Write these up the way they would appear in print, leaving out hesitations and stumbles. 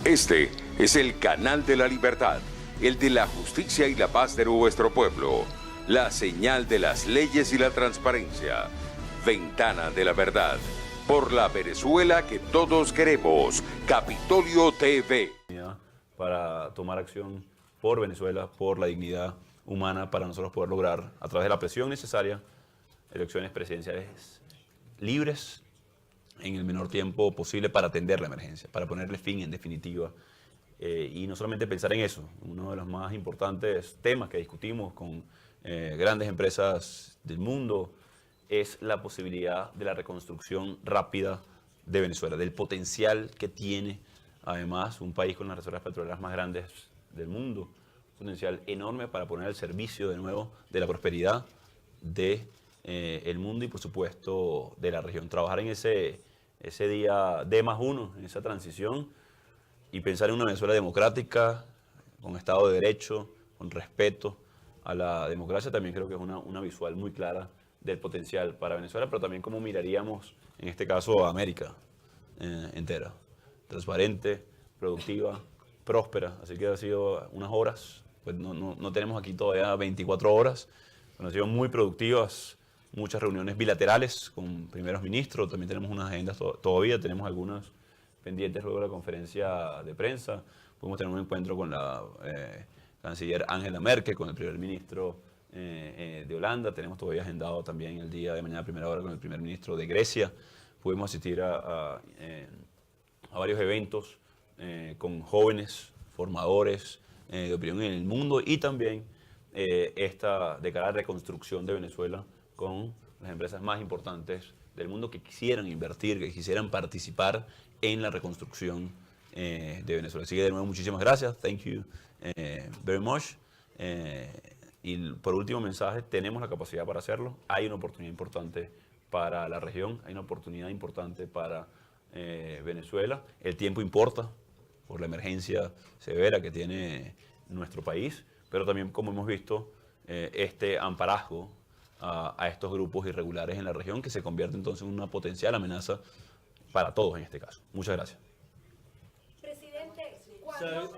Este es el canal de la libertad, el de la justicia y la paz de nuestro pueblo, la señal de las leyes y la transparencia, ventana de la verdad, por la Venezuela que todos queremos, Capitolio TV. Para tomar acción por Venezuela, por la dignidad humana, para nosotros poder lograr, a través de la presión necesaria, elecciones presidenciales libres en el menor tiempo posible para atender la emergencia, para ponerle fin en definitiva. Y no solamente pensar en eso, uno de los más importantes temas que discutimos con grandes empresas del mundo es la posibilidad de la reconstrucción rápida de Venezuela, del potencial que tiene además un país con las reservas petroleras más grandes del mundo, un potencial enorme para poner al servicio de nuevo de la prosperidad de el mundo y por supuesto de la región. Trabajar en ese día D+1, en esa transición, y pensar en una Venezuela democrática, con Estado de Derecho, con respeto a la democracia, también creo que es una visual muy clara del potencial para Venezuela, pero también cómo miraríamos, en este caso, a América entera. Transparente, productiva, próspera. Así que ha sido unas horas, pues no tenemos aquí todavía 24 horas, pero han sido muy productivas, muchas reuniones bilaterales con primeros ministros, también tenemos unas agendas todavía, tenemos algunas pendientes luego de la conferencia de prensa. Pudimos tener un encuentro con la canciller Angela Merkel, con el primer ministro de Holanda. Tenemos todavía agendado también el día de mañana a primera hora con el primer ministro de Grecia. Pudimos asistir a varios eventos con jóvenes, formadores de opinión en el mundo y también esta de cara a la reconstrucción de Venezuela con las empresas más importantes del mundo que quisieran invertir, que quisieran participar en la reconstrucción de Venezuela. Así que de nuevo muchísimas gracias. Thank you very much. Y por último mensaje, tenemos la capacidad para hacerlo. Hay una oportunidad importante para la región, hay una oportunidad importante para Venezuela. El tiempo importa por la emergencia severa que tiene nuestro país, pero también, como hemos visto, este amparazgo a estos grupos irregulares en la región que se convierte entonces en una potencial amenaza para todos en este caso. Muchas gracias. So,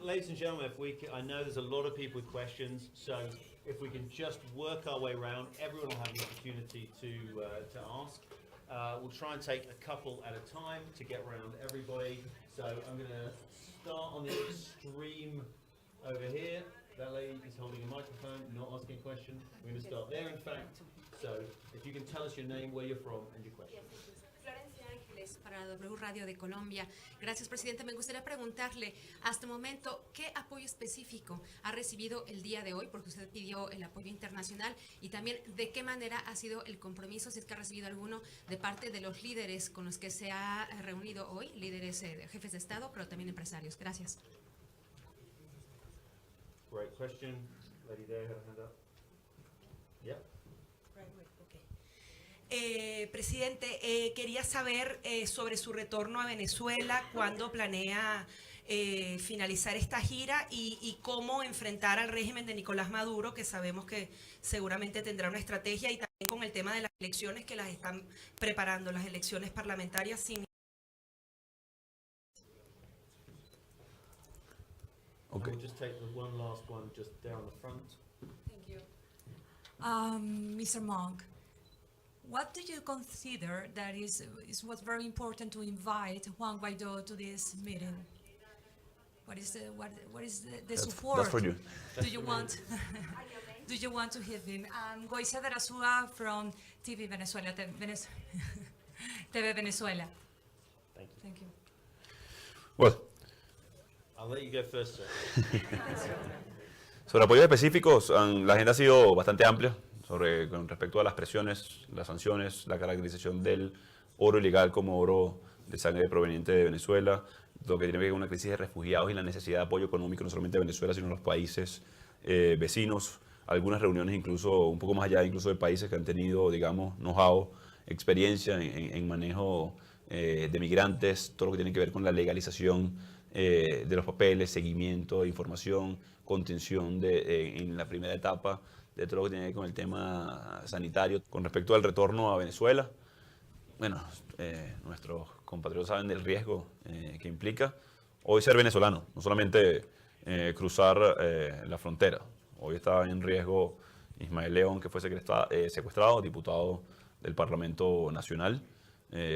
ladies and gentlemen, I know there's a lot of people with questions, so if we can just work our way around, everyone will have an opportunity to ask. We'll try and take a couple at a time to get around everybody. So I'm going to start on the extreme over here. That lady is holding a microphone, not asking a question. We're going to start there, in fact. So if you can tell us your name, where you're from, and your question. Florencia Ángeles para W Radio de Colombia. Gracias, presidente. Me gustaría preguntarle, hasta el momento, ¿qué apoyo específico ha recibido el día de hoy? Porque usted pidió el apoyo internacional y también de qué manera ha sido el compromiso, si es que ha recibido alguno, de parte de los líderes con los que se ha reunido hoy, líderes jefes de Estado, pero también empresarios. Gracias. Great question. Lady there, had a hand up. Yep. Presidente, quería saber sobre su retorno a Venezuela, cuándo planea finalizar esta gira y cómo enfrentar al régimen de Nicolás Maduro, que sabemos que seguramente tendrá una estrategia, y también con el tema de las elecciones que las están preparando, las elecciones parlamentarias sin... Okay. We'll just take the one last one just down the front. Thank you. Mr. Monk, what do you consider that is what's very important to invite Juan Guaidó to this meeting? What is the support? That's for you. Do you want do you want to have him? Goiza Darazúa from TV Venezuela, TV Venezuela. Thank you. Thank you. Well, I'll let you go first, sir. sobre apoyos específicos, la agenda ha sido bastante amplia con respecto a las presiones, las sanciones, la caracterización del oro ilegal como oro de sangre proveniente de Venezuela, lo que tiene que ver con una crisis de refugiados y la necesidad de apoyo económico no solamente de Venezuela, sino de los países vecinos. Algunas reuniones incluso un poco más allá, incluso de países que han tenido, digamos, know-how, experiencia en manejo de migrantes, todo lo que tiene que ver con la legalización de los papeles, seguimiento de información, contención en la primera etapa de todo lo que tiene que ver con el tema sanitario. Con respecto al retorno a Venezuela, bueno, nuestros compatriotas saben del riesgo que implica. hoy ser venezolano, no solamente cruzar la frontera. Hoy está en riesgo Ismael León, que fue secuestrado, diputado del Parlamento Nacional.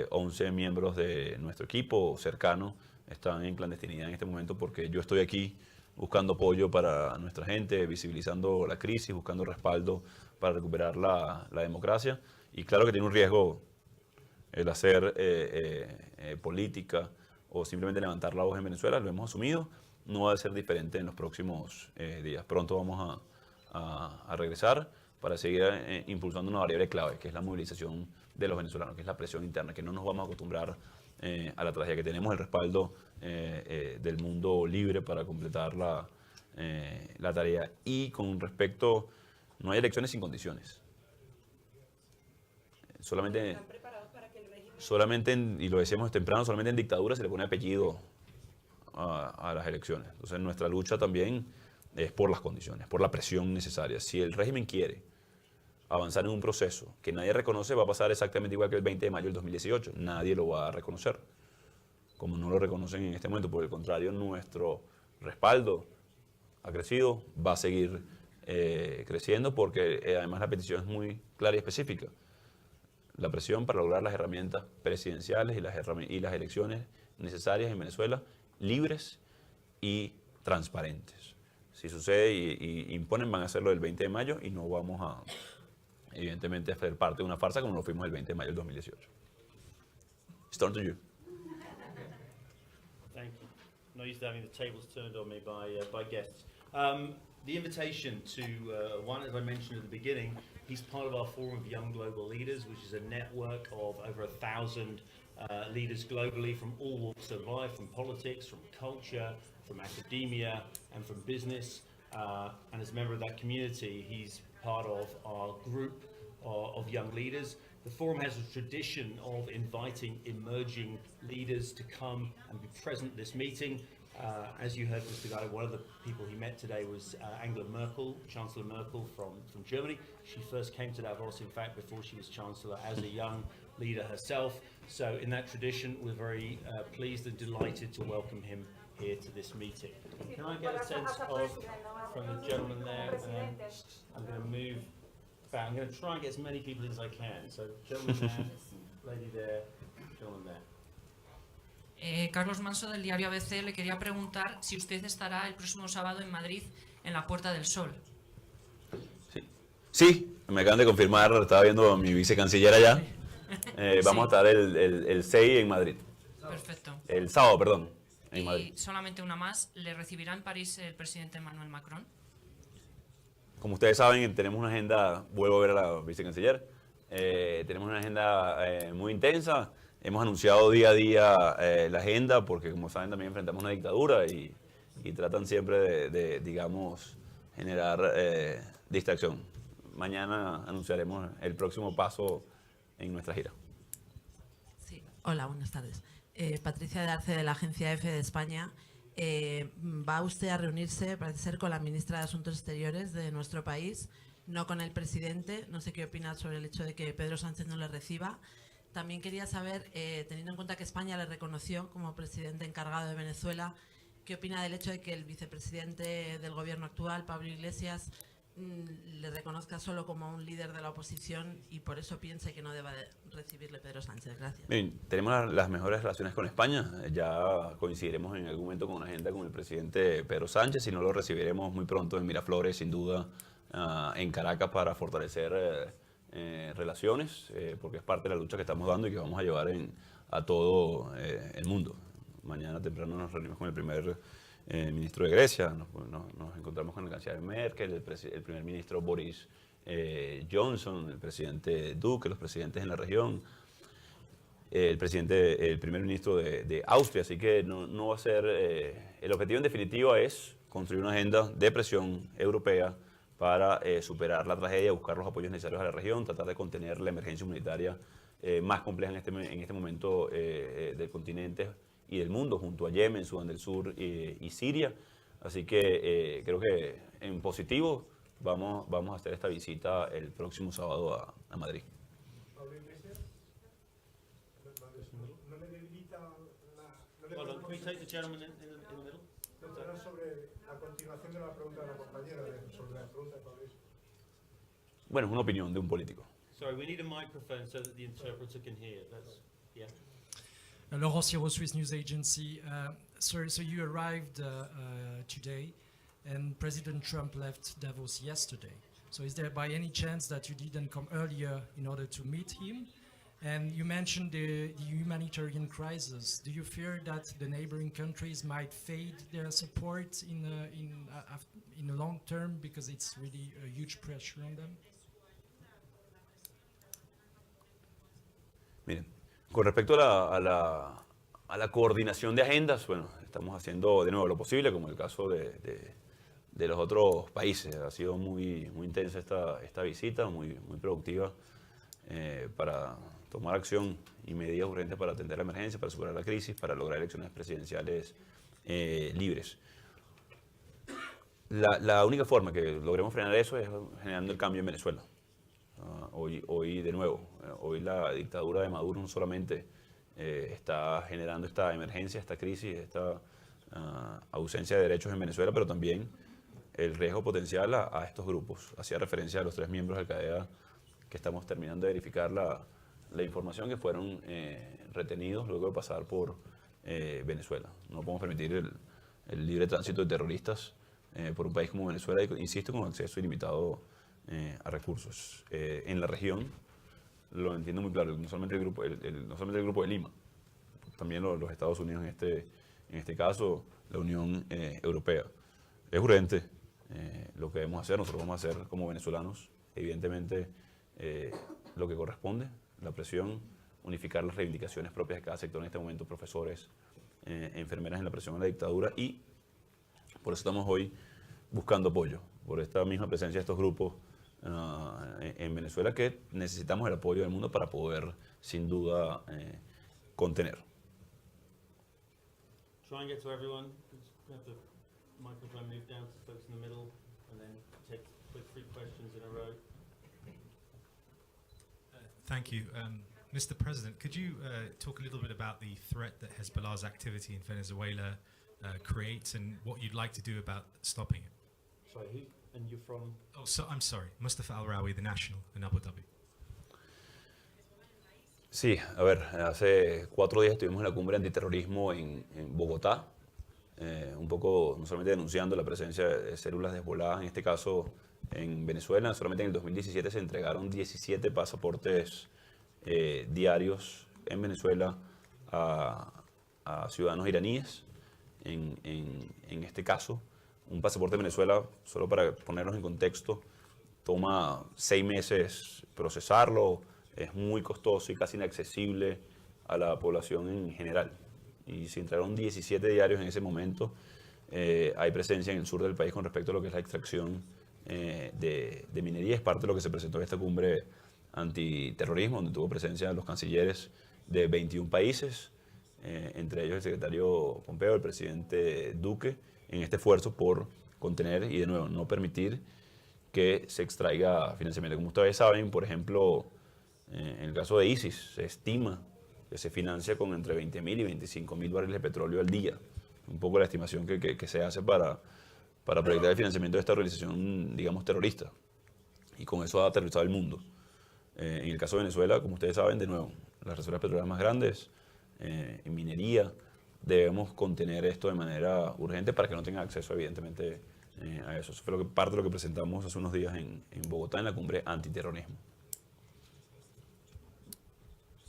11 miembros de nuestro equipo cercano están en clandestinidad en este momento porque yo estoy aquí buscando apoyo para nuestra gente, visibilizando la crisis, buscando respaldo para recuperar la democracia. Y claro que tiene un riesgo el hacer política o simplemente levantar la voz en Venezuela, lo hemos asumido, no va a ser diferente en los próximos días. Pronto vamos a regresar para seguir impulsando una variable clave, que es la movilización de los venezolanos, que es la presión interna, que no nos vamos a acostumbrar a la tragedia, que tenemos el respaldo del mundo libre para completar la tarea. Y con respecto, no hay elecciones sin condiciones. Solamente, y lo decíamos temprano, solamente en dictadura se le pone apellido a las elecciones. Entonces nuestra lucha también es por las condiciones, por la presión necesaria. Si el régimen quiere avanzar en un proceso que nadie reconoce, va a pasar exactamente igual que el 20 de mayo del 2018. Nadie lo va a reconocer, como no lo reconocen en este momento. Por el contrario, nuestro respaldo ha crecido, va a seguir creciendo, porque además la petición es muy clara y específica. La presión para lograr las herramientas presidenciales y las elecciones necesarias en Venezuela, libres y transparentes. Si sucede y imponen, van a hacerlo el 20 de mayo y no vamos a, evidentemente, hacer parte de una farsa como lo fuimos el 20 de mayo del 2018. Start to you. Thank you. Not used to having the tables turned on me by guests. The invitation to one, as I mentioned at the beginning, he's part of our Forum of Young Global Leaders, which is a network of over 1,000 leaders globally from all walks of life, from politics, from culture, from academia, and from business. And as a member of that community, he's part of our group of young leaders. The Forum has a tradition of inviting emerging leaders to come and be present at this meeting. As you heard, Mr. Guy, one of the people he met today was Angela Merkel, Chancellor Merkel from Germany. She first came to Davos, in fact, before she was Chancellor, as a young leader herself. So in that tradition, we're very pleased and delighted to welcome him here to this meeting. Can I get a sense of, from the gentleman there, I'm going to move back. I'm going to try and get as many people as I can. So gentleman there, lady there, gentleman there. Carlos Manso, del diario ABC, le quería preguntar si usted estará el próximo sábado en Madrid, en la Puerta del Sol. Sí, me acaban de confirmar, estaba viendo a mi vicecanciller allá. Vamos a estar el 6 en Madrid. Perfecto. El sábado, perdón, en Madrid. Y solamente una más, ¿le recibirá en París el presidente Emmanuel Macron? Como ustedes saben, tenemos una agenda, vuelvo a ver a la vicecanciller, tenemos una agenda muy intensa. Hemos anunciado día a día la agenda porque, como saben, también enfrentamos una dictadura y tratan siempre de digamos, generar distracción. Mañana anunciaremos el próximo paso en nuestra gira. Sí. Hola, buenas tardes. Patricia de Arce, de la agencia EFE de España. ¿Va usted a reunirse, parece ser, con la ministra de Asuntos Exteriores de nuestro país, no con el presidente? No sé qué opina sobre el hecho de que Pedro Sánchez no le reciba. También quería saber, teniendo en cuenta que España le reconoció como presidente encargado de Venezuela, ¿qué opina del hecho de que el vicepresidente del gobierno actual, Pablo Iglesias, le reconozca solo como un líder de la oposición y por eso piense que no deba de recibirle Pedro Sánchez? Gracias. Bien, tenemos las mejores relaciones con España. Ya coincidiremos en algún momento con una agenda con el presidente Pedro Sánchez y no lo recibiremos muy pronto en Miraflores, sin duda, en Caracas, para fortalecer relaciones, porque es parte de la lucha que estamos dando y que vamos a llevar a todo el mundo. Mañana temprano nos reunimos con el primer ministro de Grecia, nos encontramos con el canciller Merkel, el primer ministro Boris Johnson, el presidente Duque, los presidentes en la región, el primer ministro de Austria. Así que no va a ser, el objetivo en definitiva es construir una agenda de presión europea para superar la tragedia, buscar los apoyos necesarios a la región, tratar de contener la emergencia humanitaria más compleja en este momento del continente y del mundo, junto a Yemen, Sudán del Sur y Siria. Así que creo que en positivo vamos a hacer esta visita el próximo sábado a Madrid. Pablo Iglesias, ¿no le debilita Can we take the gentleman in the middle? Era sobre la continuación de la pregunta de la compañera, sobre la pregunta de Pablo. Bueno, es una opinión de un político. Sorry, we need a microphone so that the interpreter can hear. That's, yeah. Laurent Siro, Swiss News Agency. Sir, so you arrived today, and President Trump left Davos yesterday. So is there by any chance that you didn't come earlier in order to meet him? And you mentioned the humanitarian crisis. Do you fear that the neighboring countries might fade their support in the long term because it's really a huge pressure on them? Miren, con respecto a la coordinación de agendas, bueno, estamos haciendo de nuevo lo posible, como el caso de los otros países. Ha sido muy intensa esta visita, muy productiva para tomar acción y medidas urgentes para atender la emergencia, para superar la crisis, para lograr elecciones presidenciales libres. La única forma que logremos frenar eso es generando el cambio en Venezuela. Hoy de nuevo, hoy la dictadura de Maduro no solamente está generando esta emergencia, esta crisis, esta ausencia de derechos en Venezuela, pero también el riesgo potencial a estos grupos. Hacía referencia a los 3 miembros de Al-Qaeda que estamos terminando de verificar la información, que fueron retenidos luego de pasar por Venezuela. No podemos permitir el libre tránsito de terroristas por un país como Venezuela, y insisto, con acceso ilimitado a recursos. En la región, lo entiendo muy claro, no solamente el grupo de Lima, también los Estados Unidos en este caso, la Unión Europea. Es urgente lo que debemos hacer, nosotros vamos a hacer como venezolanos, evidentemente lo que corresponde, la presión, unificar las reivindicaciones propias de cada sector en este momento, profesores, enfermeras en la presión a la dictadura, y por eso estamos hoy buscando apoyo, por esta misma presencia de estos grupos en Venezuela, que necesitamos el apoyo del mundo para poder, sin duda, contener. Try and get to everyone. Have the microphone move down to folks in the middle, and then take quick 3 questions in a row. Thank you. Mr. President, could you talk a little bit about the threat that Hezbollah's activity in Venezuela creates, and what you'd like to do about stopping it? Sorry, who? And you're from? Oh, so I'm sorry, Mustafa Al-Rawi, The National, in Abu Dhabi. Sí, a ver, hace 4 días estuvimos en la cumbre antiterrorismo en Bogotá, un poco no solamente denunciando la presencia de células de Hezbollah, en este caso en Venezuela. Solamente en el 2017 se entregaron 17 pasaportes diarios en Venezuela a ciudadanos iraníes. En este caso, un pasaporte de Venezuela, solo para ponernos en contexto, toma 6 meses procesarlo, es muy costoso y casi inaccesible a la población en general. Y se entregaron 17 diarios en ese momento. Hay presencia en el sur del país con respecto a lo que es la extracción de minería. Es parte de lo que se presentó en esta cumbre antiterrorismo, donde tuvo presencia los cancilleres de 21 países, entre ellos el secretario Pompeo, el presidente Duque, en este esfuerzo por contener y, de nuevo, no permitir que se extraiga financiamiento. Como ustedes saben, por ejemplo, en el caso de ISIS, se estima que se financia con entre 20.000 y 25.000 barriles de petróleo al día. Un poco la estimación que se hace para proyectar el financiamiento de esta organización, digamos, terrorista. Y con eso ha aterrorizado el mundo. En el caso de Venezuela, como ustedes saben, de nuevo, las reservas petroleras más grandes, en minería, debemos contener esto de manera urgente para que no tengan acceso, evidentemente, a eso. Eso fue parte de lo que presentamos hace unos días en Bogotá, en la cumbre antiterrorismo.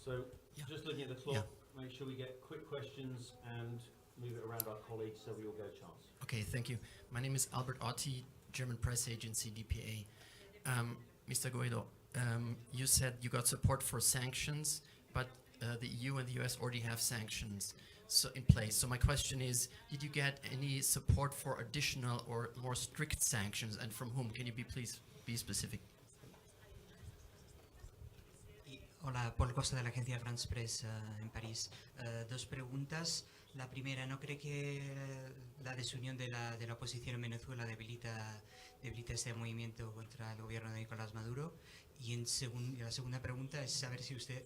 So, just looking at the clock, make sure we get quick questions and move it around our colleagues so we all get a chance. Okay, thank you. My name is Albert Otti, German press agency, DPA. Mr. Guaido, you said you got support for sanctions, but the EU and the US already have sanctions in place. So my question is, did you get any support for additional or more strict sanctions, and from whom? Can you please be specific? Hola, Paul Costa de la agencia France Press en París. 2 preguntas. La primera, ¿no cree que la desunión de la oposición en Venezuela debilita este movimiento contra el gobierno de Nicolás Maduro? Y la segunda pregunta es saber si usted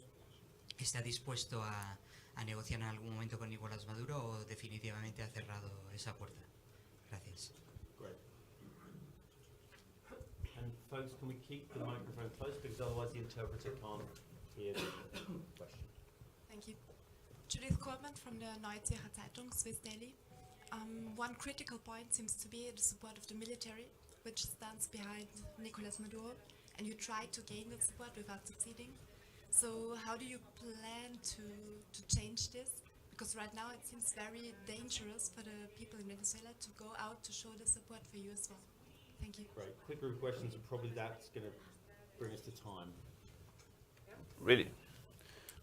está dispuesto a a negociar en algún momento con Nicolás Maduro o definitivamente ha cerrado esa puerta. Gracias. Great. And folks, can we keep the microphone close because otherwise the interpreter can't hear the question. Thank you. Judith Coleman from the Neue Zürcher Zeitung, Swiss Daily. One critical point seems to be the support of the military, which stands behind Nicolás Maduro, and you try to gain that support without succeeding. So how do you plan to change this? Because right now it seems very dangerous for the people in Venezuela to go out to show the support for you as well. Thank you. Great. Quick group questions, and probably that's going to bring us to time. Really?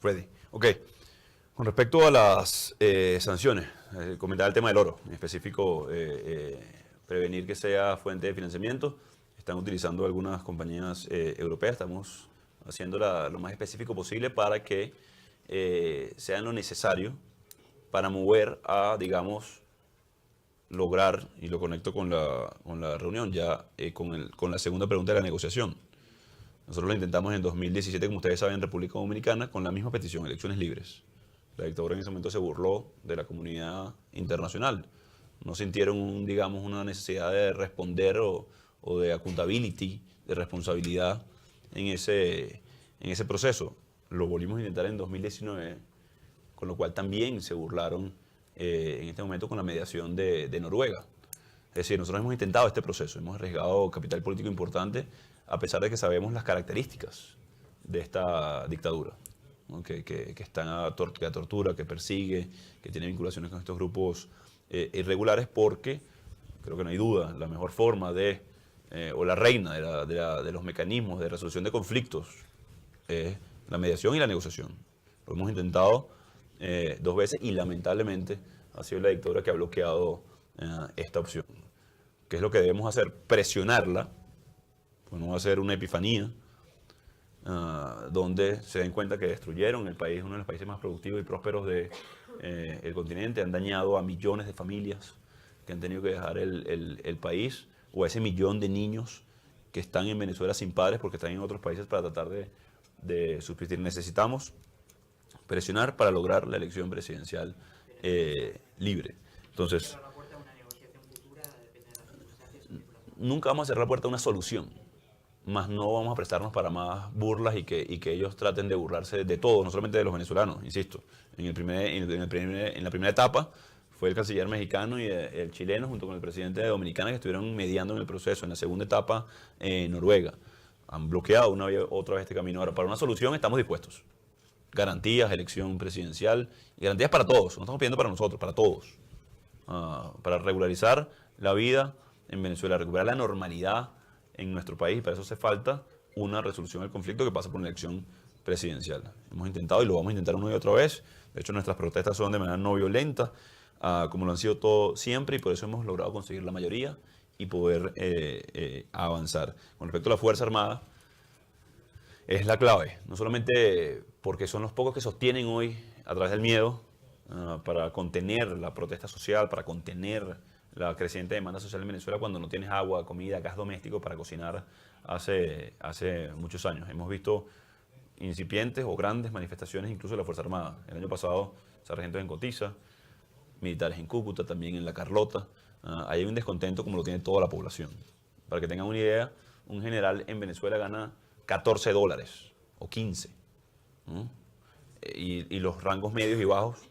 Ready. Ok. Con respecto a las sanciones, comentar el tema del oro, en específico prevenir que sea fuente de financiamiento. Están utilizando algunas compañías europeas, estamos haciendo lo más específico posible para que sean lo necesario para mover a, digamos, lograr, y lo conecto con la reunión ya, con la segunda pregunta de la negociación. Nosotros lo intentamos en 2017, como ustedes saben, en República Dominicana, con la misma petición, elecciones libres. La dictadura en ese momento se burló de la comunidad internacional. No sintieron, digamos, una necesidad de responder o de accountability, de responsabilidad en ese proceso. Lo volvimos a intentar en 2019, con lo cual también se burlaron en este momento con la mediación de Noruega. Es decir, nosotros hemos intentado este proceso, hemos arriesgado capital político importante, a pesar de que sabemos las características de esta dictadura, ¿no? que tortura, que persigue, que tiene vinculaciones con estos grupos irregulares, porque creo que no hay duda, la mejor forma o la reina de los mecanismos de resolución de conflictos es la mediación y la negociación. Lo hemos intentado 2 veces y lamentablemente ha sido la dictadura que ha bloqueado esta opción. ¿Qué es lo que debemos hacer? Presionarla, pues no va a ser una epifanía, donde se den cuenta que destruyeron el país, uno de los países más productivos y prósperos del continente, han dañado a millones de familias que han tenido que dejar el país, o a ese millón de niños que están en Venezuela sin padres porque están en otros países para tratar de subsistir. Necesitamos presionar para lograr la elección presidencial libre. Entonces, nunca vamos a cerrar la puerta a una solución, más no vamos a prestarnos para más burlas y que ellos traten de burlarse de todos, no solamente de los venezolanos, insisto. En la primera etapa fue el canciller mexicano y el chileno junto con el presidente de Dominicana que estuvieron mediando en el proceso. En la segunda etapa, Noruega. Han bloqueado otra vez este camino. Ahora, para una solución estamos dispuestos. Garantías, elección presidencial, y garantías para todos. No estamos pidiendo para nosotros, para todos. Para regularizar la vida en Venezuela, recuperar la normalidad en nuestro país. Para eso hace falta una resolución del conflicto que pasa por una elección presidencial. Hemos intentado y lo vamos a intentar una y otra vez. De hecho, nuestras protestas son de manera no violenta, como lo han sido todo siempre, y por eso hemos logrado conseguir la mayoría y poder avanzar. Con respecto a la Fuerza Armada, es la clave, no solamente porque son los pocos que sostienen hoy a través del miedo para contener la protesta social, para contener la creciente demanda social en Venezuela cuando no tienes agua, comida, gas doméstico para cocinar hace muchos años. Hemos visto incipientes o grandes manifestaciones incluso de la Fuerza Armada. El año pasado, sargentos en Cotiza, militares en Cúcuta, también en La Carlota. Hay un descontento como lo tiene toda la población. Para que tengan una idea, un general en Venezuela gana $14 o 15. ¿No? Y los rangos medios y bajos,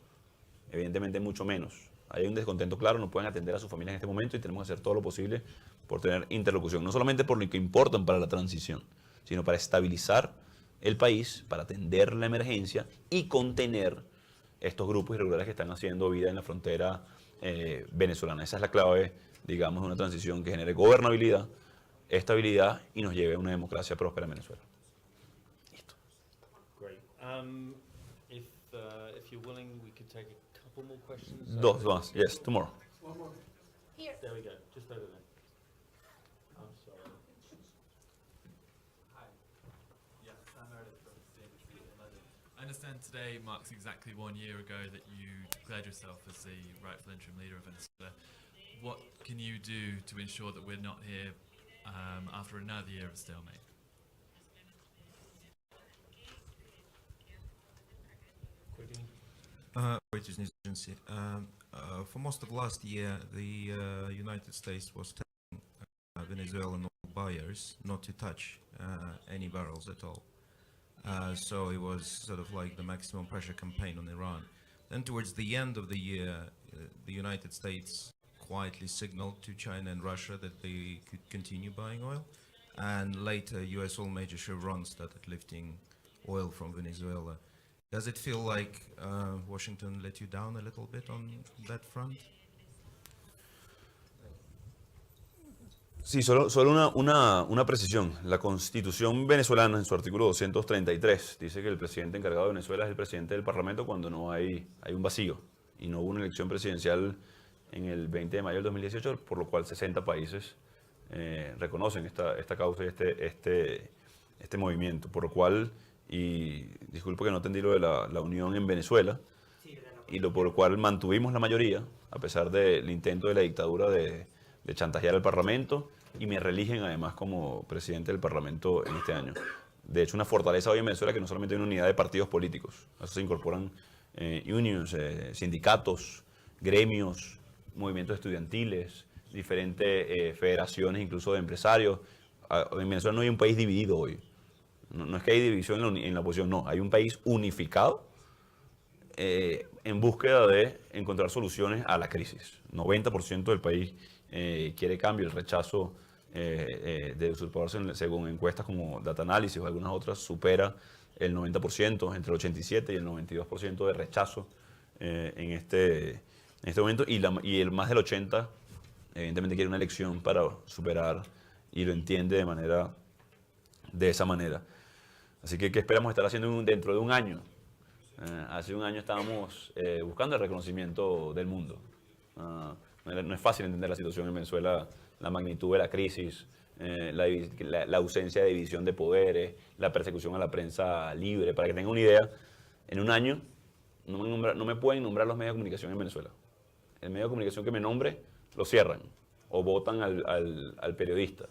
evidentemente mucho menos. Hay un descontento claro, no pueden atender a sus familias en este momento y tenemos que hacer todo lo posible por tener interlocución. No solamente por lo que importan para la transición, sino para estabilizar el país, para atender la emergencia y contener estos grupos irregulares que están haciendo vida en la frontera venezolana. Esa es la clave, digamos, de una transición que genere gobernabilidad, estabilidad y nos lleve a una democracia próspera en Venezuela. Listo. Great. If you're willing, we could take a couple more questions. 2 más. Yes, 2 more. One more. Here. There we go. Just over there. I'm sorry. Hi. Yeah, Sam Meredith from CNBC in London. I understand today marks exactly 1 year ago that you declared yourself as the rightful interim leader of Venezuela. What can you do to ensure that we're not here after another year of stalemate? British News Agency. For most of last year, the United States was telling Venezuelan oil buyers not to touch any barrels at all. So it was sort of like the maximum pressure campaign on Iran. Then towards the end of the year, the United States quietly signaled to China and Russia that they could continue buying oil. And later, US oil major Chevron started lifting oil from Venezuela. Does it feel like Washington let you down a little bit on that front? Sí, solo una precisión. La Constitución venezolana, en su artículo 233, dice que el presidente encargado de Venezuela es el presidente del Parlamento cuando no hay un vacío. Y no hubo una elección presidencial en el 20 de mayo del 2018, por lo cual 60 países reconocen esta causa y este movimiento. Por lo cual, y disculpo que no entendí lo de la unión en Venezuela, y por lo cual mantuvimos la mayoría, a pesar del intento de la dictadura de chantajear al Parlamento, y me reeligen además como presidente del Parlamento en este año. De hecho, una fortaleza hoy en Venezuela que no solamente hay una unidad de partidos políticos, a eso se incorporan unions, sindicatos, gremios, movimientos estudiantiles, diferentes federaciones incluso de empresarios. En Venezuela no hay un país dividido hoy. No es que hay división en la oposición, no. Hay un país unificado en búsqueda de encontrar soluciones a la crisis. 90% del país quiere cambio. El rechazo de usurpadores, según encuestas como Data Analysis o algunas otras, supera el 90%, entre el 87 y el 92% de rechazo en este momento. Y el más del 80% evidentemente quiere una elección para superar, y lo entiende de esa manera. Así que, ¿qué esperamos estar haciendo dentro de un año? Hace un año estábamos buscando el reconocimiento del mundo. No es fácil entender la situación en Venezuela, la magnitud de la crisis, la ausencia de división de poderes, la persecución a la prensa libre. Para que tengan una idea, en un año no me pueden nombrar los medios de comunicación en Venezuela. El medio de comunicación que me nombre lo cierran o votan al periodista.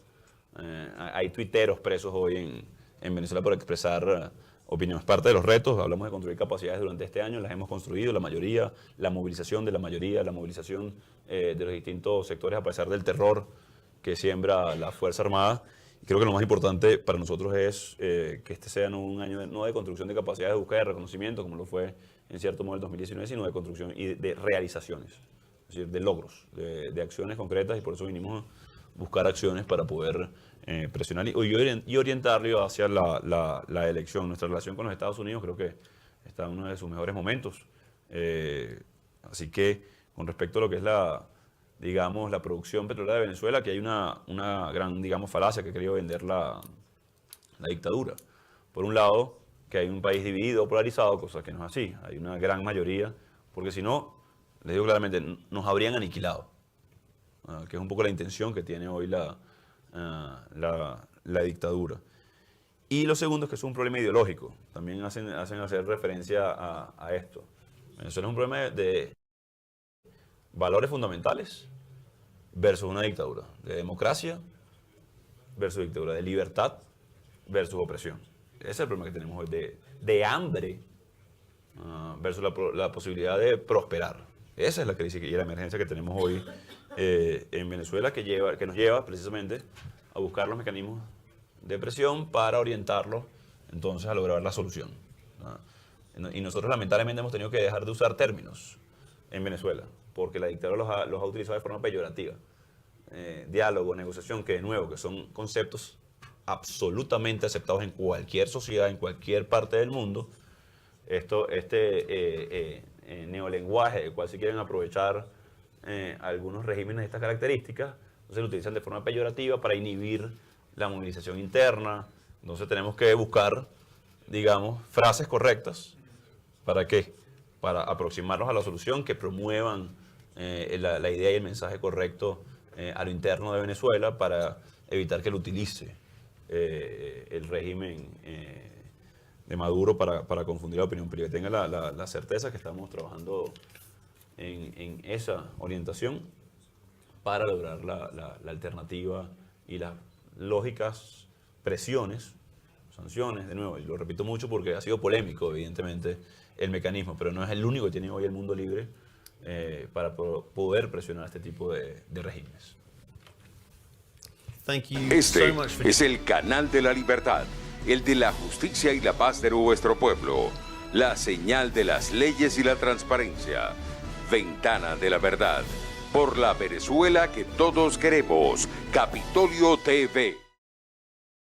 Hay tuiteros presos hoy en Venezuela por expresar opiniones. Parte de los retos, hablamos de construir capacidades durante este año, las hemos construido, la mayoría, la movilización de la mayoría, la movilización de los distintos sectores a pesar del terror que siembra la Fuerza Armada. Y creo que lo más importante para nosotros es que este sea no un año no de construcción de capacidades, de búsqueda de reconocimiento, como lo fue en cierto modo el 2019, sino de construcción y de realizaciones, es decir, de logros, de acciones concretas, y por eso vinimos a buscar acciones para poder presionar y orientarlo hacia la elección. Nuestra relación con los Estados Unidos creo que está en uno de sus mejores momentos. Así que con respecto a lo que es la producción petrolera de Venezuela, que hay una gran, falacia que ha querido vender la dictadura. Por un lado, que hay un país dividido, polarizado, cosa que no es así. Hay una gran mayoría, porque si no, les digo claramente, nos habrían aniquilado. Que es un poco la intención que tiene hoy la dictadura. Y lo segundo es que es un problema ideológico. También hacen hacer referencia a esto. Venezuela es un problema de valores fundamentales versus una dictadura, de democracia versus dictadura, de libertad versus opresión. Ese es el problema que tenemos hoy, de hambre versus la posibilidad de prosperar. Esa es la crisis y la emergencia que tenemos hoy en Venezuela, que nos lleva precisamente a buscar los mecanismos de presión para orientarlos entonces a lograr la solución. Y nosotros lamentablemente hemos tenido que dejar de usar términos en Venezuela, porque la dictadura los ha utilizado de forma peyorativa. Diálogo, negociación, que de nuevo, que son conceptos absolutamente aceptados en cualquier sociedad, en cualquier parte del mundo. Neolenguaje, del cual se quieren aprovechar algunos regímenes de estas características, entonces lo utilizan de forma peyorativa para inhibir la movilización interna. Entonces tenemos que buscar, frases correctas. ¿Para qué? Para aproximarnos a la solución, que promuevan la idea y el mensaje correcto a lo interno de Venezuela, para evitar que lo utilice el régimen de Maduro para confundir la opinión, pero que tenga la certeza que estamos trabajando en esa orientación para lograr la alternativa y las lógicas presiones, sanciones, de nuevo, y lo repito mucho porque ha sido polémico, evidentemente, el mecanismo, pero no es el único que tiene hoy el mundo libre para poder presionar este tipo de regímenes. Este es el canal de la libertad, el de la justicia y la paz de nuestro pueblo, la señal de las leyes y la transparencia, Ventana de la Verdad, por la Venezuela que todos queremos, Capitolio TV.